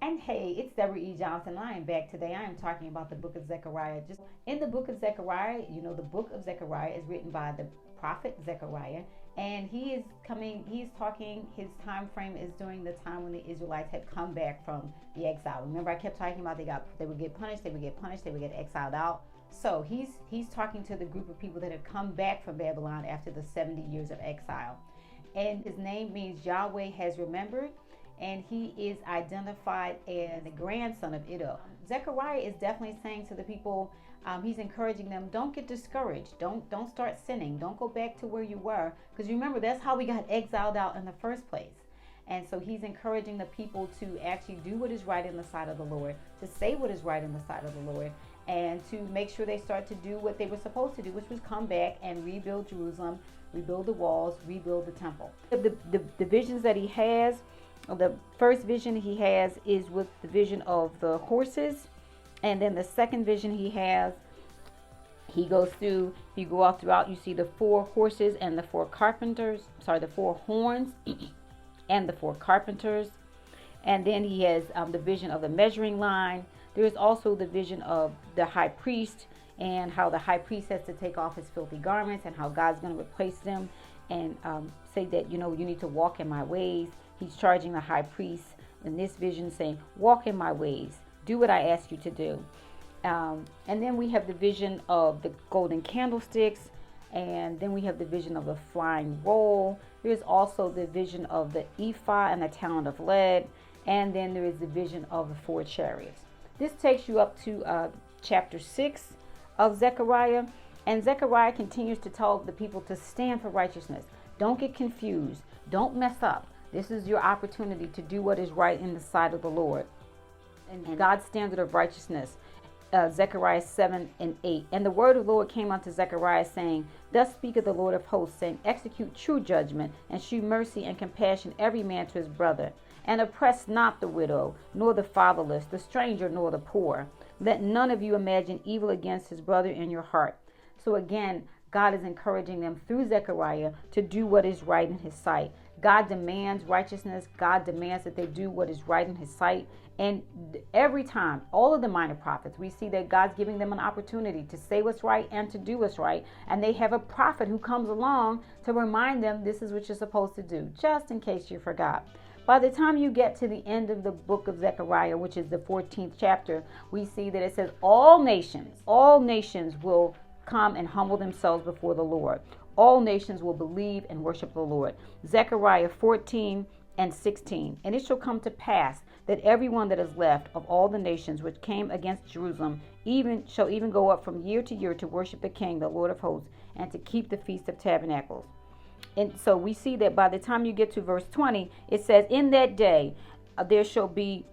And hey, it's Deborah E. Johnson. I am back today. I am talking about the book of Zechariah. Just in the book of Zechariah, the book of Zechariah is written by the prophet Zechariah, and he's talking, his time frame is during the time when the Israelites had come back from the exile. Remember, I kept talking about they would get punished, they would get exiled out. So he's talking to the group of people that have come back from Babylon after the 70 years of exile. And his name means Yahweh has remembered, and he is identified as the grandson of Iddo. Zechariah is definitely saying to the people, he's encouraging them, don't get discouraged. Don't start sinning. Don't go back to where you were. Because remember, that's how we got exiled out in the first place. And so he's encouraging the people to actually do what is right in the sight of the Lord, to say what is right in the sight of the Lord, and to make sure they start to do what they were supposed to do, which was come back and rebuild Jerusalem, rebuild the walls, rebuild the temple. The visions that he has, the first vision he has is with the vision of the horses. And then the second vision he has, he goes through, if you go all throughout, you see the 4 horses and the 4 the 4 horns and the 4 carpenters. And then he has the vision of the measuring line. There is also the vision of the high priest, and how the high priest has to take off his filthy garments, and how God's going to replace them and say that, you need to walk in my ways. He's charging the high priest in this vision saying, walk in my ways, do what I ask you to do. And then we have the vision of the golden candlesticks, and then we have the vision of the flying roll. There's also the vision of the ephah and the talent of lead, and then there is the vision of the 4 chariots. This takes you up to chapter 6 of Zechariah, and Zechariah continues to tell the people to stand for righteousness. Don't get confused. Don't mess up. This is your opportunity to do what is right in the sight of the Lord and God's standard of righteousness. Zechariah 7 and 8. And the word of the Lord came unto Zechariah, saying, Thus speaketh the Lord of hosts, saying, Execute true judgment, and shew mercy and compassion every man to his brother, and oppress not the widow, nor the fatherless, the stranger, nor the poor. Let none of you imagine evil against his brother in your heart. So again, God is encouraging them through Zechariah to do what is right in his sight. God demands righteousness. God demands that they do what is right in his sight. And every time, all of the minor prophets, we see that God's giving them an opportunity to say what's right and to do what's right. And they have a prophet who comes along to remind them this is what you're supposed to do, just in case you forgot. By the time you get to the end of the book of Zechariah, which is the 14th chapter, we see that it says all nations will come and humble themselves before the Lord. All nations will believe and worship the Lord. Zechariah 14 and 16. And it shall come to pass that everyone that is left of all the nations which came against Jerusalem shall even go up from year to year to worship the King, the Lord of hosts, and to keep the Feast of Tabernacles. And so we see that by the time you get to verse 20, it says, In that day there shall be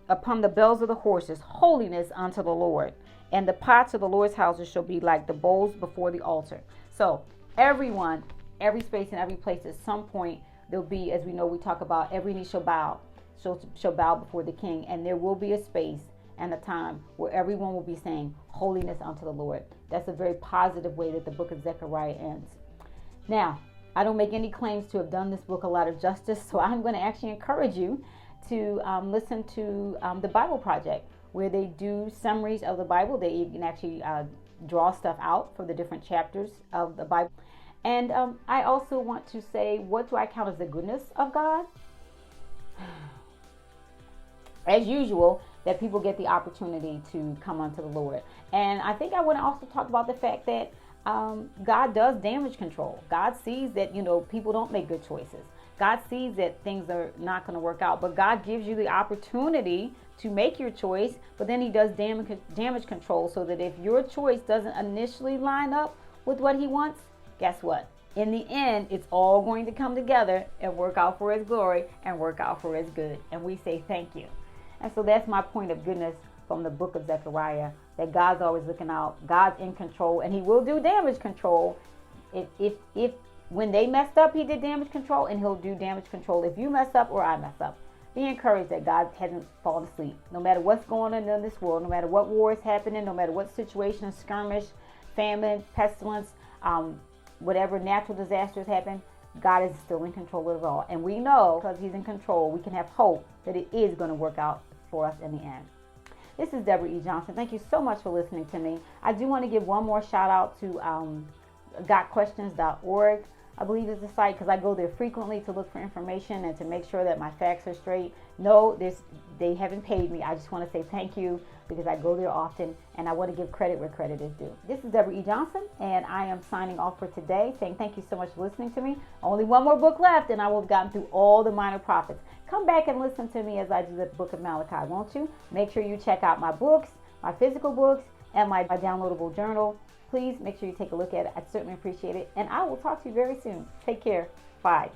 upon the bells of the horses holiness unto the Lord, and the pots of the Lord's houses shall be like the bowls before the altar. So everyone, every space and every place, at some point there'll be, as we know, we talk about every knee shall bow before the King, and there will be a space and a time where everyone will be saying holiness unto the Lord. That's a very positive way that the book of Zechariah ends. Now, I don't make any claims to have done this book a lot of justice, so I'm going to actually encourage you to listen to the Bible Project, where they do summaries of the Bible. They can actually draw stuff out for the different chapters of the Bible. And I also want to say, what do I count as the goodness of God? As usual, that people get the opportunity to come unto the Lord. And I think I want to also talk about the fact that God does damage control. God sees that, people don't make good choices. God sees that things are not going to work out, but God gives you the opportunity to make your choice, but then he does damage control so that if your choice doesn't initially line up with what he wants, guess what? In the end, it's all going to come together and work out for his glory and work out for his good. And we say thank you. And so that's my point of goodness from the book of Zechariah, that God's always looking out. God's in control, and he will do damage control. If when they messed up, he did damage control, and he'll do damage control if you mess up or I mess up. Be encouraged that God hasn't fallen asleep. No matter what's going on in this world, no matter what war is happening, no matter what situation, skirmish, famine, pestilence, whatever natural disasters happen, God is still in control of it all. And we know, because he's in control, we can have hope that it is going to work out for us in the end. This is Deborah E. Johnson. Thank you so much for listening to me. I do want to give one more shout out to gotquestions.org. I believe is the site, because I go there frequently to look for information and to make sure that my facts are straight. No, they haven't paid me. I just want to say thank you, because I go there often and I want to give credit where credit is due. This is Deborah E. Johnson, and I am signing off for today, saying thank you so much for listening to me. Only one more book left and I will have gotten through all the minor prophets. Come back and listen to me as I do the book of Malachi, won't you? Make sure you check out my books, my physical books, and my downloadable journal. Please make sure you take a look at it. I'd certainly appreciate it. And I will talk to you very soon. Take care. Bye.